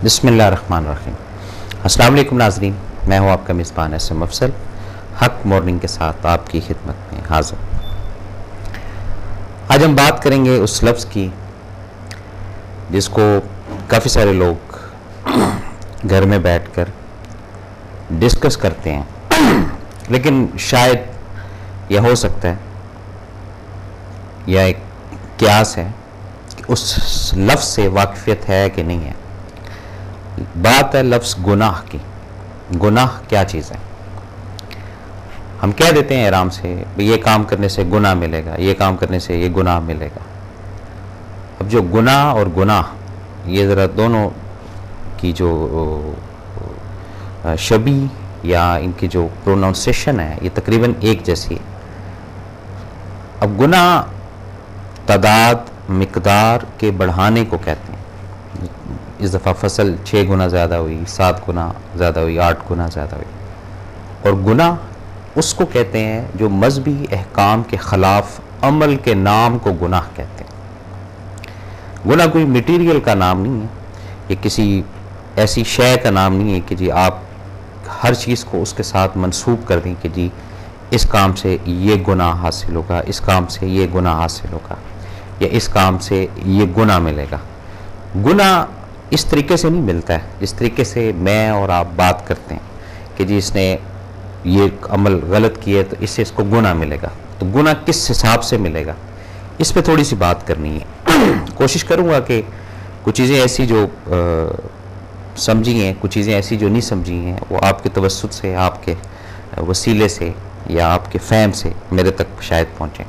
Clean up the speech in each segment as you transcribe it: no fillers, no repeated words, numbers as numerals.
بسم اللہ الرحمن الرحیم۔ السلام علیکم ناظرین، میں ہوں آپ کا میزبان اسم افضل، حق مارننگ کے ساتھ آپ کی خدمت میں حاضر۔ آج ہم بات کریں گے اس لفظ کی جس کو کافی سارے لوگ گھر میں بیٹھ کر ڈسکس کرتے ہیں، لیکن شاید یہ ہو سکتا ہے یا ایک قیاس ہے کہ اس لفظ سے واقفیت ہے کہ نہیں ہے۔ بات ہے لفظ گناہ کی۔ گناہ کیا چیز ہے؟ ہم کہہ دیتے ہیں آرام سے یہ کام کرنے سے گناہ ملے گا، یہ کام کرنے سے یہ گناہ ملے گا۔ اب جو گناہ اور گناہ، یہ ذرا دونوں کی جو شبیہ یا ان کی جو پروناؤنسیشن ہے یہ تقریباً ایک جیسی ہے۔ اب گناہ تعداد مقدار کے بڑھانے کو کہتے ہیں۔ اس دفعہ فصل 6 گنا زیادہ ہوئی، 7 گنا زیادہ ہوئی، 8 گنا زیادہ ہوئی۔ اور گناہ اس کو کہتے ہیں جو مذہبی احکام کے خلاف عمل کے نام کو گناہ کہتے ہیں۔ گناہ کوئی میٹیریل کا نام نہیں ہے، یہ کسی ایسی شے کا نام نہیں ہے کہ جی آپ ہر چیز کو اس کے ساتھ منسوب کر دیں کہ جی اس کام سے یہ گناہ حاصل ہوگا، اس کام سے یہ گناہ حاصل ہوگا، یا اس کام سے یہ گناہ ملے گا۔ گناہ اس طریقے سے نہیں ملتا ہے جس طریقے سے میں اور آپ بات کرتے ہیں کہ جی اس نے یہ عمل غلط کیا تو اس سے اس کو گناہ ملے گا۔ تو گناہ کس حساب سے ملے گا، اس پہ تھوڑی سی بات کرنی ہے۔ کوشش کروں گا کہ کچھ چیزیں ایسی جو سمجھی ہیں، کچھ چیزیں ایسی جو نہیں سمجھی ہیں، وہ آپ کے توسط سے، آپ کے وسیلے سے یا آپ کے فہم سے میرے تک شاید پہنچیں۔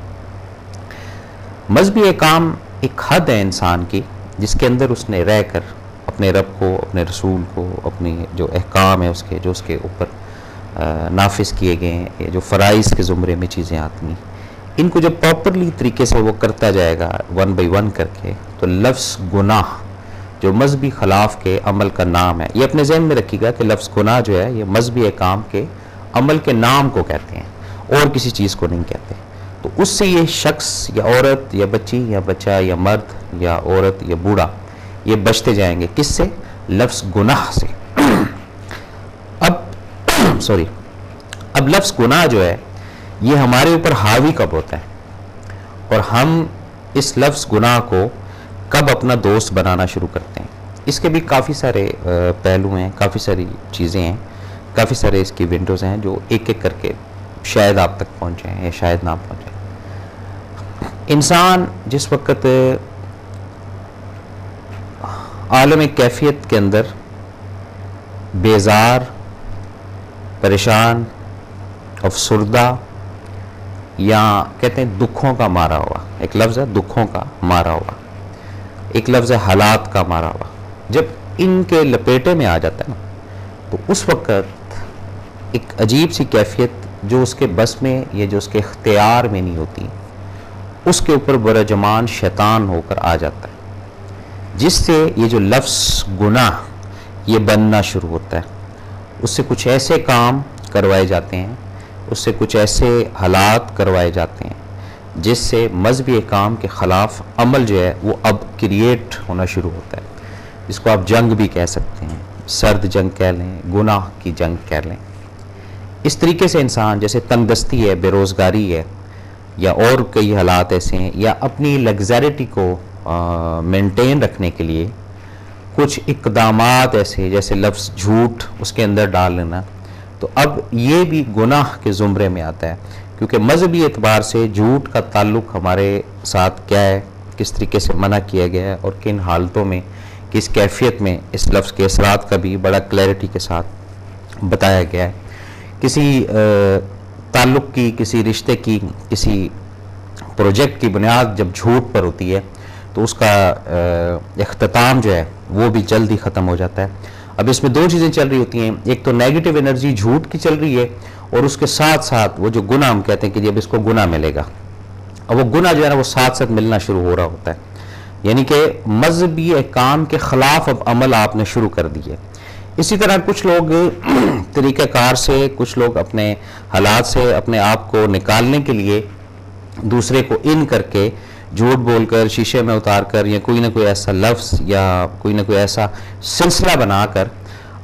مذہبی احکام ایک حد ہے انسان کی جس کے اندر اس نے رہ کر اپنے رب کو، اپنے رسول کو، اپنی جو احکام ہے اس کے جو اس کے اوپر نافذ کیے گئے ہیں، جو فرائض کے زمرے میں چیزیں آتی ہیں، ان کو جب پراپرلی طریقے سے وہ کرتا جائے گا 1 بائی 1 کر کے، تو لفظ گناہ جو مذہبی خلاف کے عمل کا نام ہے، یہ اپنے ذہن میں رکھیے گا کہ لفظ گناہ جو ہے یہ مذہبی احکام کے عمل کے نام کو کہتے ہیں اور کسی چیز کو نہیں کہتے۔ تو اس سے یہ شخص یا عورت یا بچی یا بچہ یا مرد یا عورت یا بوڑھا یہ بچتے جائیں گے، کس سے؟ لفظ گناہ سے۔ اب لفظ گناہ جو ہے یہ ہمارے اوپر حاوی کب ہوتا ہے اور ہم اس لفظ گناہ کو کب اپنا دوست بنانا شروع کرتے ہیں؟ اس کے بھی کافی سارے پہلو ہیں، کافی ساری چیزیں ہیں، کافی سارے اس کی ونڈوز ہیں جو ایک ایک کر کے شاید آپ تک پہنچے ہیں یا شاید نہ پہنچے۔ انسان جس وقت عالم کیفیت کے اندر بیزار، پریشان، افسردہ یا کہتے ہیں دکھوں کا مارا ہوا، ایک لفظ ہے دکھوں کا مارا ہوا، ایک لفظ ہے حالات کا مارا ہوا، جب ان کے لپیٹے میں آ جاتا ہے نا تو اس وقت ایک عجیب سی کیفیت جو اس کے بس میں یا جو اس کے اختیار میں نہیں ہوتی، اس کے اوپر برجمان شیطان ہو کر آ جاتا ہے، جس سے یہ جو لفظ گناہ یہ بننا شروع ہوتا ہے۔ اس سے کچھ ایسے کام کروائے جاتے ہیں، اس سے کچھ ایسے حالات کروائے جاتے ہیں جس سے مذہبی احکام کے خلاف عمل جو ہے وہ اب کریٹ ہونا شروع ہوتا ہے، جس کو آپ جنگ بھی کہہ سکتے ہیں، سرد جنگ کہہ لیں، گناہ کی جنگ کہہ لیں۔ اس طریقے سے انسان جیسے تنگ دستی ہے، بے روزگاری ہے، یا اور کئی حالات ایسے ہیں، یا اپنی لگزریٹی کو مینٹین رکھنے کے لیے کچھ اقدامات ایسے جیسے لفظ جھوٹ اس کے اندر ڈال لینا، تو اب یہ بھی گناہ کے زمرے میں آتا ہے، کیونکہ مذہبی اعتبار سے جھوٹ کا تعلق ہمارے ساتھ کیا ہے، کس طریقے سے منع کیا گیا ہے اور کن حالتوں میں، کس کیفیت میں اس لفظ کے اثرات کا بھی بڑا کلیئرٹی کے ساتھ بتایا گیا ہے۔ کسی تعلق کی، کسی رشتے کی، کسی پروجیکٹ کی بنیاد جب جھوٹ پر ہوتی ہے تو اس کا اختتام جو ہے وہ بھی جلد ہی ختم ہو جاتا ہے۔ اب اس میں 2 چیزیں چل رہی ہوتی ہیں، ایک تو نیگیٹو انرجی جھوٹ کی چل رہی ہے، اور اس کے ساتھ ساتھ وہ جو گناہ ہم کہتے ہیں کہ جب اس کو گناہ ملے گا، اور وہ گناہ جو ہے نا وہ ساتھ ساتھ ملنا شروع ہو رہا ہوتا ہے، یعنی کہ مذہبی احکام کے خلاف اب عمل آپ نے شروع کر دی ہے۔ اسی طرح کچھ لوگ طریقہ کار سے، کچھ لوگ اپنے حالات سے اپنے آپ کو نکالنے کے لیے دوسرے کو ان کر کے جھوٹ بول کر، شیشے میں اتار کر، یا کوئی نہ کوئی ایسا لفظ یا کوئی نہ کوئی ایسا سلسلہ بنا کر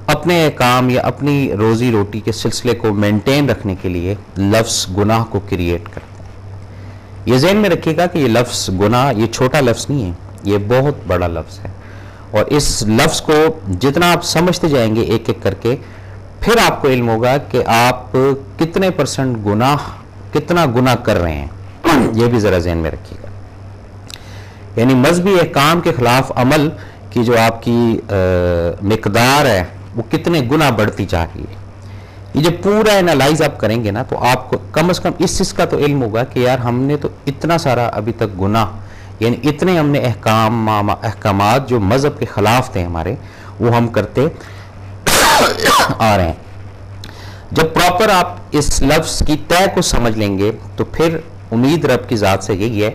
اپنے کام یا اپنی روزی روٹی کے سلسلے کو مینٹین رکھنے کے لیے لفظ گناہ کو کریٹ کرتے ہیں۔ یہ ذہن میں رکھیے گا کہ یہ لفظ گناہ یہ چھوٹا لفظ نہیں ہے، یہ بہت بڑا لفظ ہے، اور اس لفظ کو جتنا آپ سمجھتے جائیں گے ایک ایک کر کے، پھر آپ کو علم ہوگا کہ آپ کتنے % کتنا گناہ کر رہے ہیں۔ یہ بھی ذرا ذہن میں رکھیے گا، یعنی مذہبی احکام کے خلاف عمل کی جو آپ کی مقدار ہے وہ کتنے گنا بڑھتی جا رہی ہے۔ یہ جب پورا انالائز آپ کریں گے نا تو آپ کو کم از کم اس چیز کا تو علم ہوگا کہ یار ہم نے تو اتنا سارا ابھی تک گناہ، یعنی اتنے ہم نے احکامات جو مذہب کے خلاف تھے ہمارے، وہ ہم کرتے آ رہے ہیں۔ جب پراپر آپ اس لفظ کی طے کو سمجھ لیں گے تو پھر امید رب کی ذات سے یہی ہے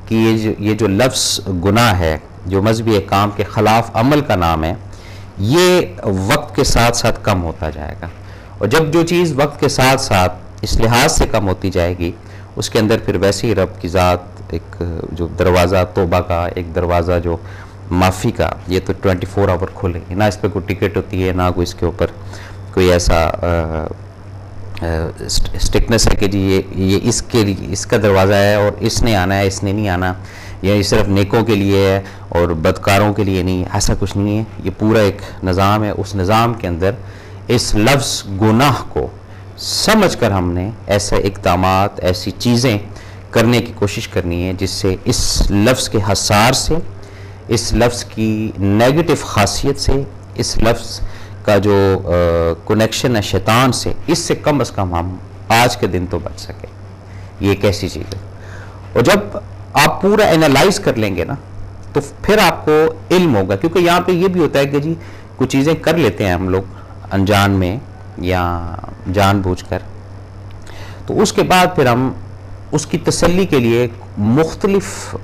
کہ یہ جو لفظ گناہ ہے، جو مذہبی احکام کے خلاف عمل کا نام ہے، یہ وقت کے ساتھ ساتھ کم ہوتا جائے گا، اور جب جو چیز وقت کے ساتھ ساتھ اس لحاظ سے کم ہوتی جائے گی، اس کے اندر پھر ویسے ہی رب کی ذات ایک جو دروازہ توبہ کا، ایک دروازہ جو معافی کا، یہ تو 24 آور کھولے گی، نہ اس پہ کوئی ٹکٹ ہوتی ہے، نہ کوئی اس کے اوپر کوئی ایسا اسٹکنس ہے کہ جی یہ اس کا دروازہ ہے اور اس نے آنا ہے، اس نے نہیں آنا، یا یہ صرف نیکوں کے لیے ہے اور بدکاروں کے لیے نہیں، ایسا کچھ نہیں ہے۔ یہ پورا ایک نظام ہے، اس نظام کے اندر اس لفظ گناہ کو سمجھ کر ہم نے ایسے اقدامات، ایسی چیزیں کرنے کی کوشش کرنی ہے جس سے اس لفظ کے حصار سے، اس لفظ کی نیگیٹو خاصیت سے، اس لفظ کا جو کنیکشن ہے شیطان سے، اس سے کم از کم ہم آج کے دن تو بچ سکیں۔ یہ ایک ایسی چیز ہے، اور جب آپ پورا انالائز کر لیں گے نا تو پھر آپ کو علم ہوگا، کیونکہ یہاں پہ یہ بھی ہوتا ہے کہ جی کچھ چیزیں کر لیتے ہیں ہم لوگ انجان میں یا جان بوجھ کر، تو اس کے بعد پھر ہم اس کی تسلی کے لیے مختلف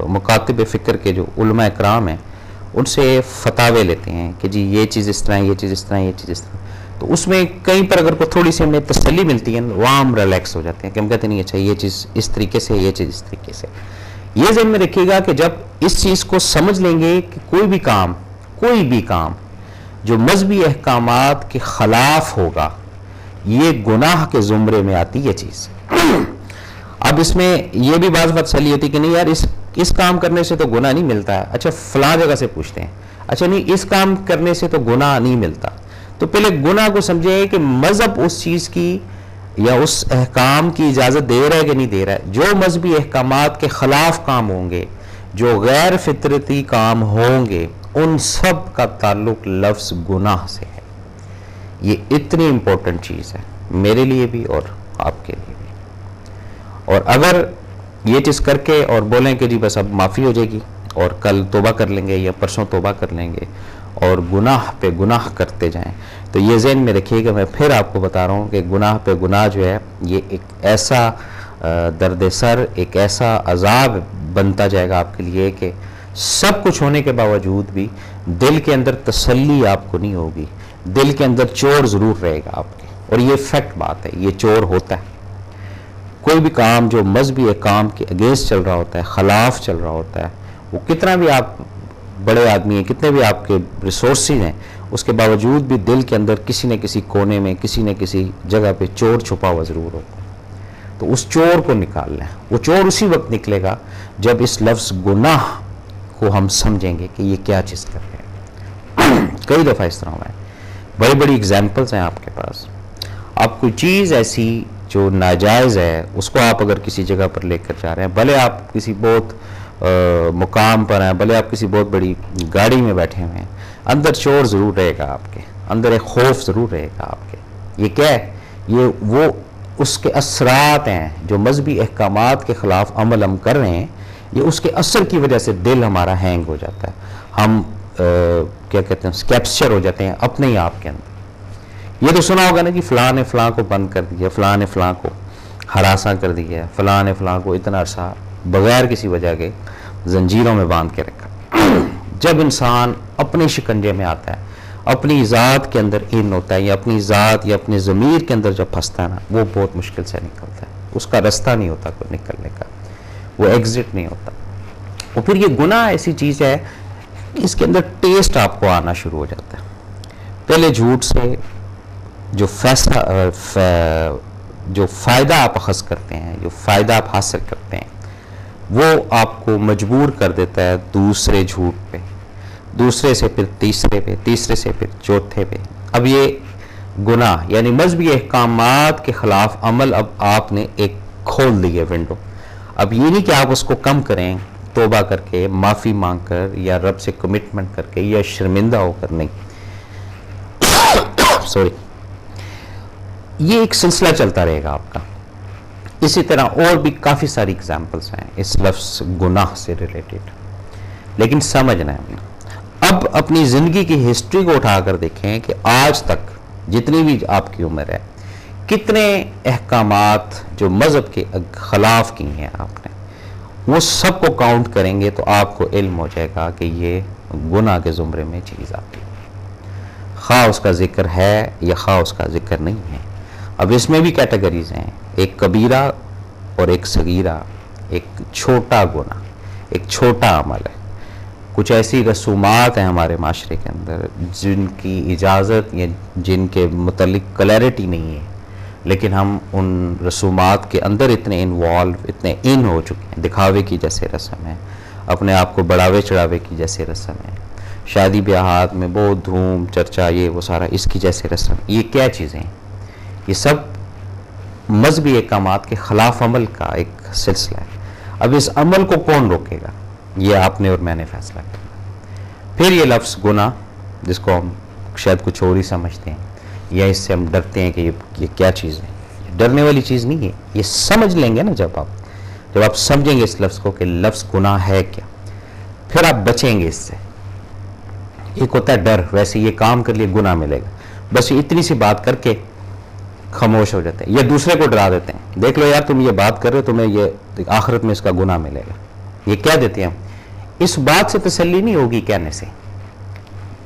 مکاتب فکر کے جو علماء اکرام ہیں ان سے فتاوے لیتے ہیں کہ جی یہ چیز اس طرح، یہ چیز اس طرح، یہ چیز اس طرح، تو اس میں کہیں پر اگر کوئی تھوڑی سی ہمیں تسلی ملتی ہے وہاں ہم ریلیکس ہو جاتے ہیں کہ ہم کہتے ہیں نہیں اچھا یہ چیز اس طریقے سے، یہ چیز اس طریقے سے۔ یہ ذہن میں رکھیے گا کہ جب اس چیز کو سمجھ لیں گے کہ کوئی بھی کام جو مذہبی احکامات کے خلاف ہوگا یہ گناہ کے زمرے میں آتی ہے چیز۔ اب اس میں یہ بھی بعض وقت تسلی ہوتی کہ نہیں یار اس کام کرنے سے تو گناہ نہیں ملتا ہے، اچھا فلاں جگہ سے پوچھتے ہیں، اچھا نہیں اس کام کرنے سے تو گناہ نہیں ملتا، تو پہلے گناہ کو سمجھیں کہ مذہب اس چیز کی یا اس احکام کی اجازت دے رہا ہے کہ نہیں دے رہا ہے۔ جو مذہبی احکامات کے خلاف کام ہوں گے، جو غیر فطرتی کام ہوں گے، ان سب کا تعلق لفظ گناہ سے ہے۔ یہ اتنی امپورٹنٹ چیز ہے میرے لیے بھی اور آپ کے لیے بھی، اور اگر یہ چیز کر کے اور بولیں کہ جی بس اب معافی ہو جائے گی اور کل توبہ کر لیں گے یا پرسوں توبہ کر لیں گے اور گناہ پہ گناہ کرتے جائیں، تو یہ ذہن میں رکھیے کہ میں پھر آپ کو بتا رہا ہوں کہ گناہ پہ گناہ جو ہے یہ ایک ایسا درد سر، ایک ایسا عذاب بنتا جائے گا آپ کے لیے کہ سب کچھ ہونے کے باوجود بھی دل کے اندر تسلی آپ کو نہیں ہوگی، دل کے اندر چور ضرور رہے گا آپ کے، اور یہ فیکٹ بات ہے، یہ چور ہوتا ہے۔ کوئی بھی کام جو مذہبی احکام کے اگینسٹ چل رہا ہوتا ہے، خلاف چل رہا ہوتا ہے، وہ کتنا بھی آپ بڑے آدمی ہیں، کتنے بھی آپ کے ریسورسز ہیں، اس کے باوجود بھی دل کے اندر کسی نہ کسی کونے میں، کسی نہ کسی جگہ پہ چور چھپا ہوا ضرور ہوتا ہے۔ تو اس چور کو نکالنا ہے، وہ چور اسی وقت نکلے گا جب اس لفظ گناہ کو ہم سمجھیں گے کہ یہ کیا چیز کر رہے ہیں۔ کئی دفعہ اس طرح ہوا ہے، بڑی بڑی اگزامپلس ہیں آپ کے پاس۔ آپ کوئی چیز ایسی جو ناجائز ہے اس کو آپ اگر کسی جگہ پر لے کر جا رہے ہیں، بھلے آپ کسی بہت مقام پر ہیں، بھلے آپ کسی بہت بڑی گاڑی میں بیٹھے ہوئے ہیں، اندر چور ضرور رہے گا آپ کے، اندر ایک خوف ضرور رہے گا آپ کے۔ یہ کیا ہے؟ یہ وہ اس کے اثرات ہیں جو مذہبی احکامات کے خلاف عمل ہم کر رہے ہیں، یہ اس کے اثر کی وجہ سے دل ہمارا ہینگ ہو جاتا ہے، ہم کیا کہتے ہیں کیپچر ہو جاتے ہیں اپنے ہی آپ کے اندر۔ یہ تو سنا ہوگا نا کہ فلاں نے فلاں کو بند کر دیا، فلاں نے فلاں کو ہراساں کر دیا، فلاں نے فلاں کو اتنا عرصہ بغیر کسی وجہ کے زنجیروں میں باندھ کے رکھا۔ جب انسان اپنے شکنجے میں آتا ہے، اپنی ذات کے اندر ان ہوتا ہے، یا اپنی ذات یا اپنے ضمیر کے اندر جب پھنستا ہے نا، وہ بہت مشکل سے نکلتا ہے، اس کا رستہ نہیں ہوتا کوئی نکلنے کا، وہ ایگزٹ نہیں ہوتا۔ اور پھر یہ گناہ ایسی چیز ہے اس کے اندر ٹیسٹ آپ کو آنا شروع ہو جاتا ہے. پہلے جھوٹ سے جو فائدہ آپ اخذ کرتے ہیں، جو فائدہ آپ حاصل کرتے ہیں، وہ آپ کو مجبور کر دیتا ہے دوسرے جھوٹ پہ، دوسرے سے پھر تیسرے پہ، تیسرے سے پھر چوتھے پہ. اب یہ گناہ یعنی مذہبی احکامات کے خلاف عمل اب آپ نے ایک کھول دی ہے ونڈو. اب یہ نہیں کہ آپ اس کو کم کریں توبہ کر کے، معافی مانگ کر، یا رب سے کمٹمنٹ کر کے، یا شرمندہ ہو کر، نہیں. سوری، یہ ایک سلسلہ چلتا رہے گا آپ کا. اسی طرح اور بھی کافی ساری اگزامپلس ہیں اس لفظ گناہ سے ریلیٹڈ، لیکن سمجھنا ہے. اب اپنی زندگی کی ہسٹری کو اٹھا کر دیکھیں کہ آج تک جتنی بھی آپ کی عمر ہے، کتنے احکامات جو مذہب کے خلاف کی ہیں آپ نے، وہ سب کو کاؤنٹ کریں گے تو آپ کو علم ہو جائے گا کہ یہ گناہ کے زمرے میں چیز آتی ہے، خواہ اس کا ذکر ہے یا خواہ اس کا ذکر نہیں ہے. اب اس میں بھی کیٹیگریز ہیں، ایک کبیرہ اور ایک صغیرہ، ایک چھوٹا گناہ، ایک چھوٹا عمل ہے. کچھ ایسی رسومات ہیں ہمارے معاشرے کے اندر جن کی اجازت یا جن کے متعلق کلیئرٹی نہیں ہے، لیکن ہم ان رسومات کے اندر اتنے انوالو، اتنے ان ہو چکے ہیں. دکھاوے کی جیسے رسم ہے، اپنے آپ کو بڑھاوے چڑھاوے کی جیسے رسم ہے، شادی بیاہات میں بہت دھوم چرچا، یہ وہ سارا اس کی جیسے رسم. یہ کیا چیزیں ہیں؟ یہ سب مذہبی احکامات کے خلاف عمل کا ایک سلسلہ ہے. اب اس عمل کو کون روکے گا؟ یہ آپ نے اور میں نے فیصلہ کیا. پھر یہ لفظ گناہ، جس کو ہم شاید کچھ اور ہی سمجھتے ہیں، یا اس سے ہم ڈرتے ہیں کہ یہ کیا چیز ہے. یہ ڈرنے والی چیز نہیں ہے. یہ سمجھ لیں گے نا جب آپ سمجھیں گے اس لفظ کو کہ لفظ گناہ ہے کیا، پھر آپ بچیں گے اس سے. ایک ہوتا ہے ڈر، ویسے یہ کام کر لیے گناہ ملے گا، بس یہ اتنی سی بات کر کے خاموش ہو جاتے ہیں، یا دوسرے کو ڈرا دیتے ہیں، دیکھ لو یار تم یہ بات کر رہے ہو، تمہیں یہ آخرت میں اس کا گناہ ملے گا. یہ کہہ دیتے ہیں. اس بات سے تسلی نہیں ہوگی کہنے سے.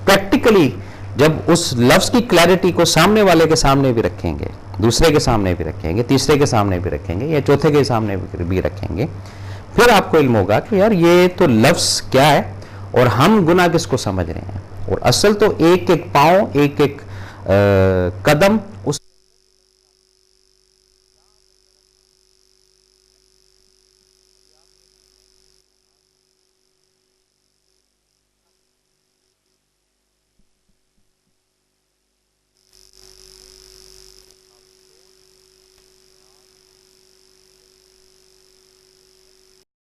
پریکٹیکلی جب اس لفظ کی کلیئرٹی کو سامنے والے کے سامنے بھی رکھیں گے، دوسرے کے سامنے بھی رکھیں گے، تیسرے کے سامنے بھی رکھیں گے، یا چوتھے کے سامنے بھی رکھیں گے، پھر آپ کو علم ہوگا کہ یار یہ تو لفظ کیا ہے اور ہم گناہ کس کو سمجھ رہے ہیں. اور اصل تو ایک ایک پاؤں، ایک ایک قدم اس